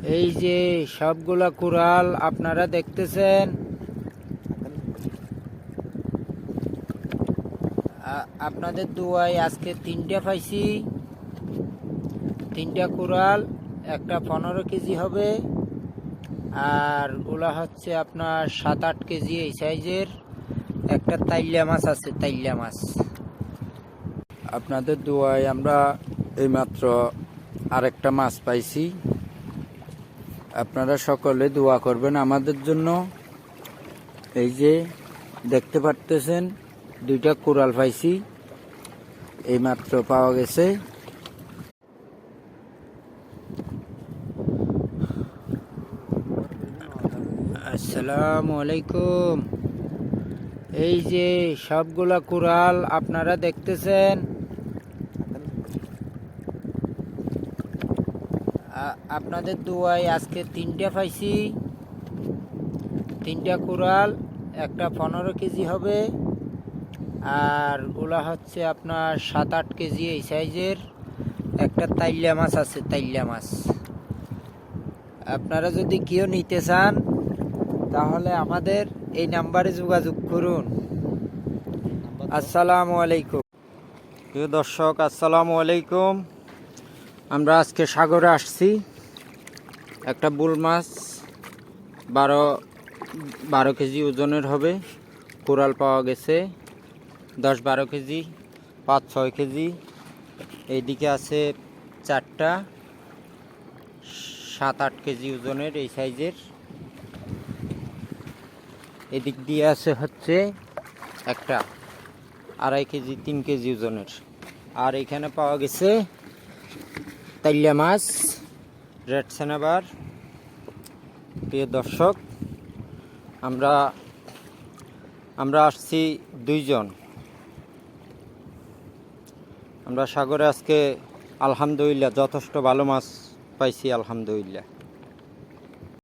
এই যে সবগুলা কুড়াল আপনারা দেখতেছেন, আপনাদের দোয়ায় আজকে 3টা পাইছি। 3টা কুড়াল, একটা 15 কেজি হবে, আর ওলা হচ্ছে আপনার 7-8 কেজি এই সাইজের। একটা তাইল্লা মাছ আছে, তাইল্লা মাছ। আপনাদের দোয়ায় আমরা এইমাত্র আরেকটা মাছ পাইছি। আপনারা সকলে দোয়া করবেন আমাদের জন্য। এই যে দেখতে পারতেছেন, 2টা কোরাল পাইছি, এইমাত্র পাওয়া গেছে। আসসালামু আলাইকুম। এই যে সবগুলা কোরাল আপনারা দেখতেছেন, আপনাদের দোয়ায় আজকে 3টা পাইছি। 3টা কোরাল, একটা 15 কেজি হবে, আর ওলা হচ্ছে আপনার 7-8 কেজি এই সাইজের। একটা তাইল্লা মাছ আছে, তাইল্লা মাছ। আপনারা যদি কেউ নিতে চান তাহলে আমাদের এই নাম্বারে যোগাযোগ করুন। আসসালামু আলাইকুম। প্রিয় দর্শক, আসসালামু আলাইকুম। আমরা আজকে সাগরে আসছি। একটা বুল মাছ 12 কেজি ওজনের হবে, কোরাল পাওয়া গেছে 10-12 কেজি, 5-6 কেজি। এইদিকে আছে 4টা 7-8 কেজি ওজনের এই সাইজের। এদিক দিয়ে আছে হচ্ছে একটা 2.5 কেজি 3 কেজি ওজনের। আর এখানে পাওয়া গেছে তাইল্লা মাছ, রেড সেনাবার। প্রিয় দর্শক, আমরা আসছি 2 জন। আমরা সাগরে আজকে আলহামদুলিল্লাহ যথেষ্ট ভালো মাছ পাইছি, আলহামদুলিল্লাহ।